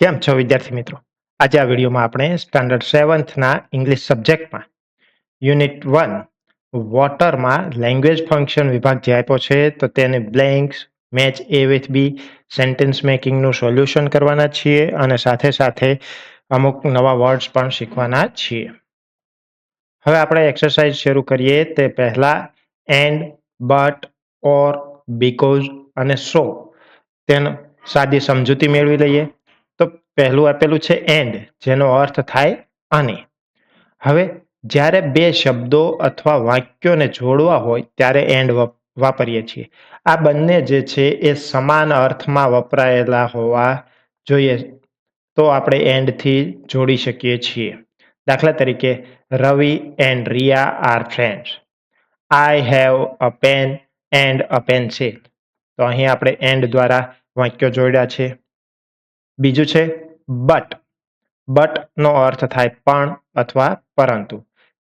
કેમ છો વિદ્યાર્થી મિત્રો? આજે આ વિડીયોમાં આપણે સ્ટાન્ડર્ડ 7થના ઇંગ્લિશ સબ્જેક્ટમાં યુનિટ 1 વોટરમાં લેંગ્વેજ ફંક્શન વિભાગ જે આપ્યો છે તો તેને blanks, match A with B, sentence મેકિંગનું સોલ્યુશન કરવાના છીએ અને સાથે સાથે અમુક નવા વર્ડ્સ પણ શીખવાના છીએ. હવે આપણે એક્સરસાઇઝ શરૂ કરીએ તે પહેલા એન્ડ, બટ, ઓર, બીકોઝ અને સો તેનો સાદી સમજૂતી મેળવી લઈએ. તો પહેલું આપેલું છે એન્ડ, જેનો અર્થ થાય અને. હવે જ્યારે બે શબ્દો અથવા વાક્યોને જોડવા હોય ત્યારે એન્ડ વાપરીએ છીએ. આ બંને જે છે એ સમાન અર્થમાં વપરાયેલા હોવા જોઈએ તો આપણે એન્ડથી જોડી શકીએ છીએ. દાખલા તરીકે Ravi and Riya are friends. I have a pen and a pencil. તો અહીં આપણે એન્ડ દ્વારા વાક્યો જોડ્યા છે. બીજું છે બટ. બટનો અર્થ થાય પણ અથવા પરંતુ.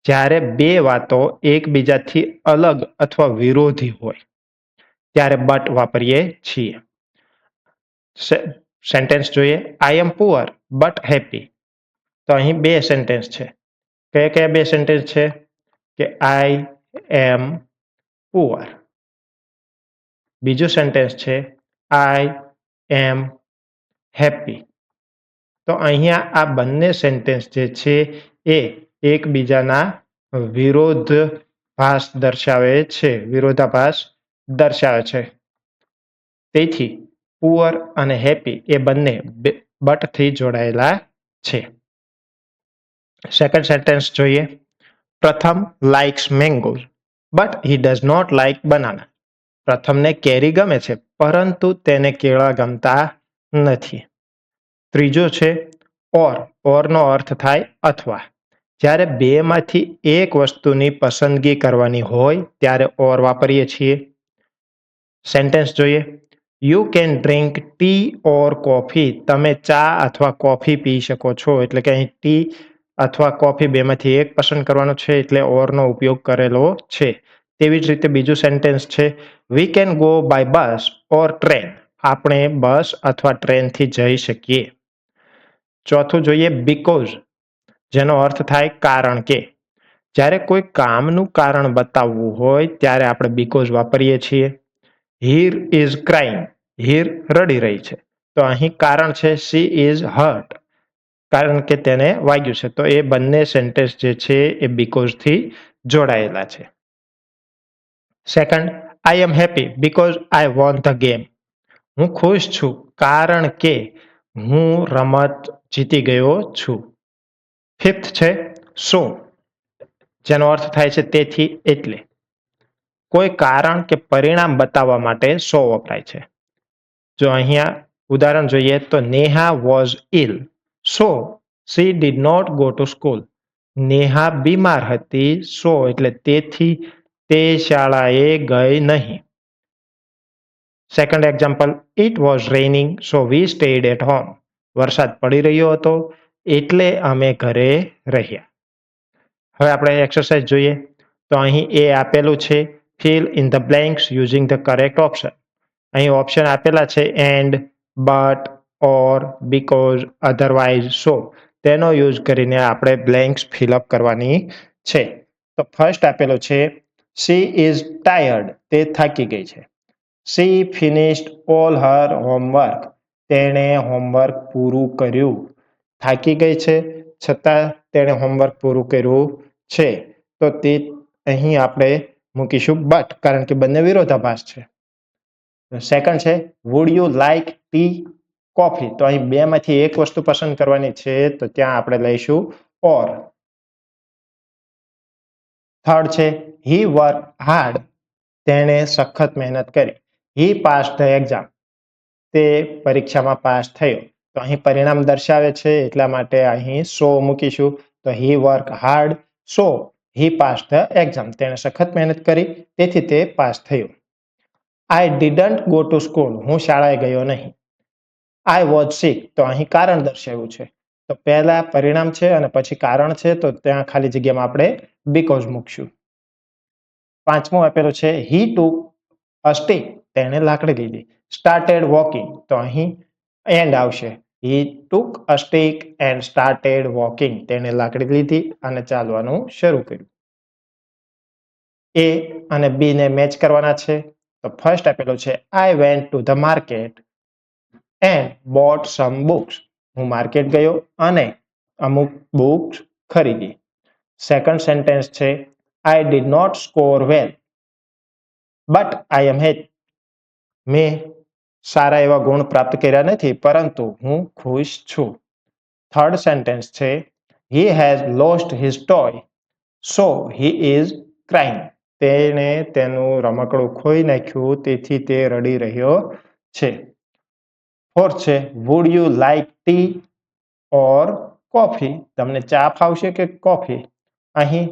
જ્યારે બે વાતો એકબીજાથી અલગ અથવા વિરોધી હોય ત્યારે બટ વાપરીએ છીએ. સેન્ટેન્સ જોઈએ. આઈ એમ પુઅર બટ હેપી. તો અહીં બે સેન્ટેન્સ છે. કયા કયા બે સેન્ટેન્સ છે? કે આઈ એમ પુઅર. બીજું સેન્ટેન્સ છે આઈ એમ હેપી. તો અહીંયા આ બંને સેન્ટેન્સ જે છે એ એકબીજાના વિરોધાભાસ દર્શાવે છે. તેથી પુઅર અને હેપી એ બંને બટથી જોડાયેલા છે. સેકન્ડ સેન્ટેન્સ જોઈએ. Pratham likes mangoes but he does not like banana. પ્રથમને કેરી ગમે છે પરંતુ તેને કેળા ગમતા નથી. ત્રીજો છે ઓરનો અર્થ થાય અથવા. જ્યારે બેમાંથી એક વસ્તુની પસંદગી કરવાની હોય ત્યારે ઓર વાપરીએ છીએ. સેન્ટેન્સ જોઈએ. You can drink tea or coffee. તમે ચા અથવા કોફી પી શકો છો. એટલે કે અહીં ટી અથવા કોફી બેમાંથી એક પસંદ કરવાનો છે એટલે ઓરનો ઉપયોગ કરેલો છે. તેવી જ રીતે બીજું સેન્ટેન્સ છે we can go by bus or train. આપણે બસ અથવા ટ્રેનથી જઈ શકીએ. ચોથું જોઈએ બીકોઝ, જેનો અર્થ થાય કારણ કે. જ્યારે કોઈ કામનું કારણ બતાવવું હોય ત્યારે આપણે બીકોઝ વાપરીએ છીએ. Heer is crying. હીર રડી રહી છે. તો અહીં કારણ છે શી ઇઝ હર્ટ. કારણ કે તેને વાગ્યું છે. તો એ બંને સેન્ટેન્સ જે છે એ બીકોઝથી જોડાયેલા છે. Second, I am happy because I won the game. હું ખુશ છું કારણ કે હું રમત જીતી ગયો છું. ફિફ્થ છે સો, જેનો અર્થ થાય છે તેથી એટલે. કોઈ કારણ કે પરિણામ બતાવવા માટે સો વપરાય છે. જો અહીંયા ઉદાહરણ જોઈએ તો Neha was ill so she did not go to school. Neha બીમાર હતી સો એટલે તેથી તે શાળાએ ગઈ નહીં. Second example, it was raining so we stayed at home. વરસાદ પડી રહ્યો હતો એટલે અમે ઘરે રહ્યા. હવે આપણે એક્સરસાઇઝ જોઈએ. તો અહીં એ આપેલું છે fill in the blanks using the correct option. અહીં ઓપ્શન આપેલા છે and, but, or, because, otherwise, so. તેનો યુઝ કરીને આપણે બ્લેન્ક્સ ફિલઅપ કરવાની છે. તો ફર્સ્ટ આપેલો છે શી ઇઝ ટાયર્ડ. તે થાકી ગઈ છે. શી ફિનિશ્ડ ઓલ હર હોમવર્ક. તેણે હોમવર્ક પૂરું કર્યું. થાકી ગઈ છે છતાં તેણે હોમવર્ક પૂરું કર્યું છે. તો તે અહીં આપણે મૂકીશું બટ, કારણ કે બંને વિરોધાભાસ છે. સેકન્ડ છે would you like tea coffee. તો અહીં બેમાંથી એક વસ્તુ પસંદ કરવાની છે તો ત્યાં આપણે લઈશું ઓર. થર્ડ છે હી વર્ક હાર્ડ. તેણે સખત મહેનત કરી. હી પાસ ધ એક્ઝામ. તે પરીક્ષામાં પાસ થયો. તો અહીં પરિણામ દર્શાવે છે એટલા માટે અહીં સો મૂકીશું. તો he work hard so he pass the exam. તેણે સખત મહેનત કરી તેથી તે પાસ થયો. I didn't go to school. હું શાળાએ ગયો નહીં. I was sick. તો અહીં કારણ દર્શાવ્યું છે. તો પહેલા પરિણામ છે અને પછી કારણ છે તો ત્યાં ખાલી જગ્યામાં આપણે બીકોઝ મૂકશું. પાંચમું આપેલું છે હી ટુક અ સ્ટિક. તેણે લાકડી લીધી. Started walking. તો અહીં એન્ડ આવશે. He took a stick and started walking. તેણે લાકડી લીધી અને ચાલવાનું શરૂ કર્યું. A અને B ને મેચ કરવાના છે. તો ફર્સ્ટ આપેલો છે I went to the market and bought some books. હું માર્કેટ ગયો અને અમુક બુક્સ ખરીદી. સેકન્ડ સેન્ટેન્સ છે I did not score well, but I am happy. મેં સારા એવા ગુણ પ્રાપ્ત કર્યા નથી, પરંતુ હું ખુશ છું. થર્ડ સેન્ટેન્સ છે He has lost his toy, so he is crying. તેણે તેનું રમકડું ખોઈ નાખ્યું, તેથી તે રડી રહ્યો છે. ફોર્થ છે Would you like tea or coffee? તમને ચા ફાવશે કે કોફી? અહીં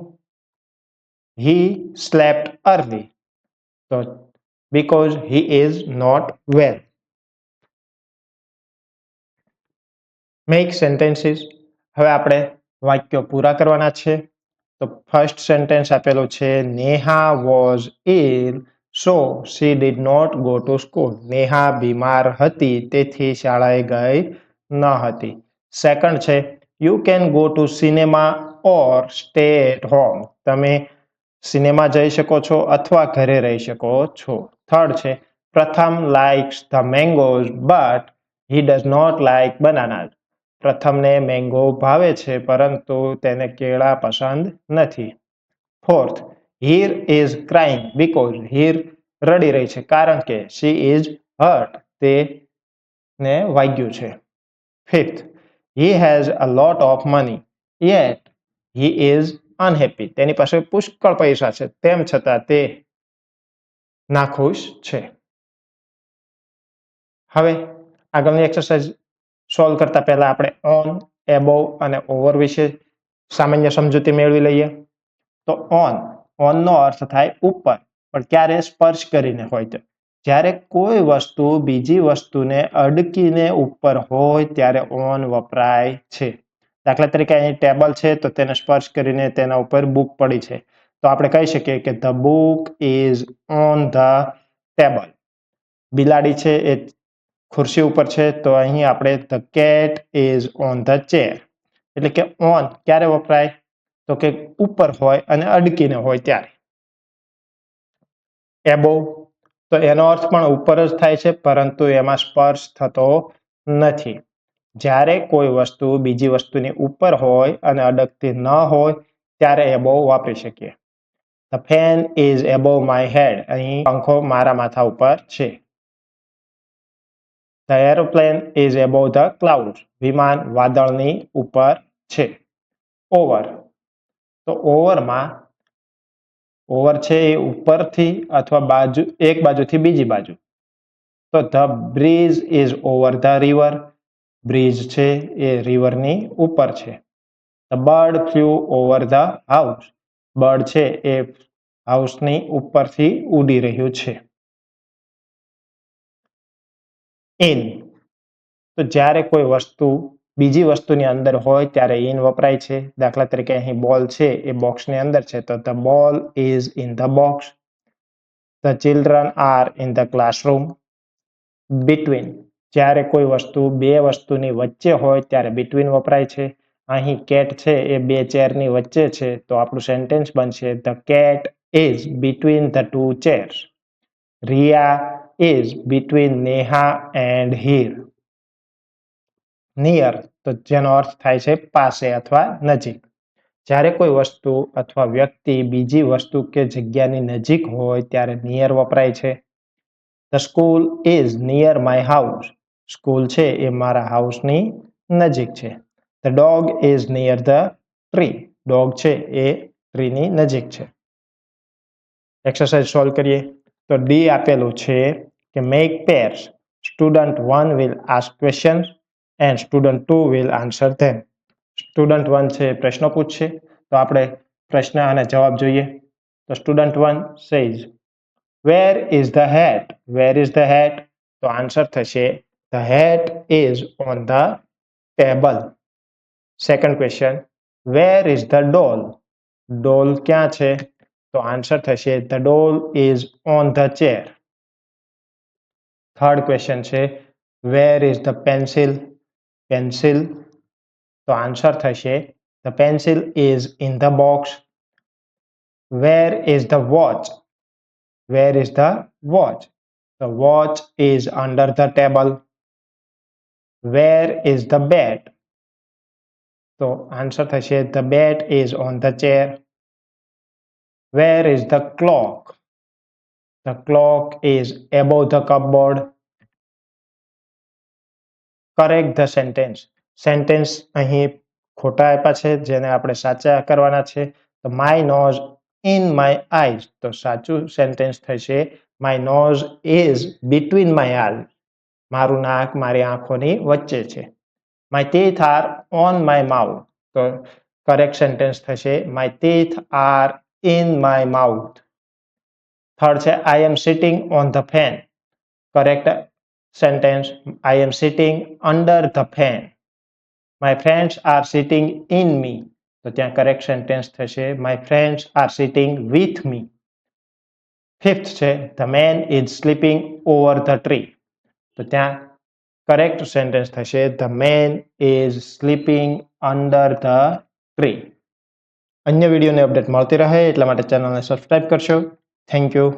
he slept early, so because he is not well. Make sentences. હવે આપણે વાક્યો પૂરા કરવાના છે. તો ફર્સ્ટ સેન્ટેન્સ આપેલો છે Neha was ill, so she did not go to school. Neha બીમાર હતી, તેથી શાળાએ ગઈ ન હતી. સેકન્ડ છે you can go to cinema or stay at home. તમે સિનેમા જઈ શકો છો અથવા ઘરે રહી શકો છો. થર્ડ છે Pratham likes the mangoes but he does not like bananas. પ્રથમને મેંગો ભાવે છે, પરંતુ તેને કેળા પસંદ નથી. Fourth Heer is crying because Heer રડી રહી છે, કારણ કે શી ઇઝ હર્ટ, તેને વાગ્યું છે. Fifth he has a lot of money yet he is unhappy. તેની પાસે પુષ્કળ પૈસા છે, તેમ છતાં તે નાખુશ છે. હવે આગળની એક્સરસાઇઝ સોલ્વ કરતા પહેલા આપણે ઓન, એબોવ અને ઓવર વિશે સામાન્ય સમજૂતી મેળવી લઈએ. તો ઓનનો અર્થ થાય ઉપર, પણ ક્યારે સ્પર્શ કરીને હોય છે. જ્યારે કોઈ વસ્તુ બીજી વસ્તુને અડકીને ઉપર હોય ત્યારે ઓન વપરાય છે. દાખલા તરીકે અહીં ટેબલ છે, તો તેને સ્પર્શ કરીને તેના ઉપર બુક પડી છે, તો આપણે કહી શકીએ કે the book is on the table. બિલાડી છે એ ખુરશી ઉપર છે, તો અહીં આપણે the cat is on the chair. એટલે કે ઓન ક્યારે વપરાય? તો કે ઉપર હોય અને અડકીને હોય ત્યારે. એબોવ, તો એનો અર્થ પણ ઉપર જ થાય છે, પરંતુ એમાં સ્પર્શ થતો નથી. જ્યારે કોઈ વસ્તુ બીજી વસ્તુની ઉપર હોય અને અડકતી ન હોય ત્યારે એબોવ વાપરી શકીએ. The fan is above my head. અહીં પંખો મારા માથા ઉપર છે. The aeroplane is above the clouds. વિમાન વાદળની ઉપર છે. ઓવર, તો ઓવર છે એ ઉપરથી અથવા એક બાજુથી બીજી બાજુ. તો the bridge is over the river. Bridge છે એ રિવરની ઉપર છે. The bird flew over the house. Bird છે એ હાઉસની ઉપરથી ઉડી રહ્યું છે. ઇન, તો જ્યારે કોઈ વસ્તુ બીજી વસ્તુની અંદર હોય ત્યારે ઇન વપરાય છે. દાખલા તરીકે અહીં બોલ છે એ બોક્સની અંદર છે, તો the ball is in the box. The children are in the classroom. Between, જ્યારે કોઈ વસ્તુ બે વસ્તુની વચ્ચે હોય ત્યારે બિટવીન વપરાય છે. અહીં કેટ છે એ બે ચેરની વચ્ચે છે, તો આપણું સેન્ટેન્સ બનશે the cat is between the two chairs. Riya is between Neha and Heer. Near, તો જેનો અર્થ થાય છે પાસે અથવા નજીક. જ્યારે કોઈ વસ્તુ અથવા વ્યક્તિ બીજી વસ્તુ કે જગ્યાની નજીક હોય ત્યારે નિયર વપરાય છે. The school is near my house. School છે એ મારા હાઉસની નજીક છે. The dog is near the tree. Dog છે એ ટ્રીની નજીક છે. એક્સરસાઇઝ સોલ્વ કરીએ. તો ડી આપેલું છે કે make pairs. Student 1 will ask question and student 2 will answer them. Student 1 છે પ્રશ્ન પૂછશે, તો આપણે પ્રશ્ન અને જવાબ જોઈએ. તો student 1 says where is the hat. Where is the hat, તો આન્સર થશે the hat is on the table. Second question where is the doll. Doll ક્યાં છે? તો આન્સર થશે the doll is on the chair. Third question છે where is the pencil. Pencil. તો answer થશે the pencil is in the box. Where is the watch? Where is the watch? The watch is under the table. Where is the bat? તો answer થશે the bat is on the chair. Where is the clock? The clock is above the cupboard. Correct the sentence. Sentence અહીં ખોટા આપ્યા છે જેને આપણે સાચા કરવાના છે. તો my nose in my eyes. તો સાચું સેન્ટેન્સ થશે my nose is between my eyes. મારું નાક મારી આંખોની વચ્ચે છે. My teeth are on my mouth. તો કરેક્ટ સેન્ટેન્સ થશે my teeth are in my mouth. Third છે I am sitting on the fan. Correct sentence I am sitting under the fan. My friends are sitting in me. તો ત્યાં correct sentence થશે my friends are sitting with me. Fifth છે the man is sleeping over the tree. તો ત્યાં correct sentence થશે the man is sleeping under the tree. અન્ય વિડીયોની update મળતી રહે એટલા માટે ચેનલને સબસ્ક્રાઇબ કરશો. Thank you.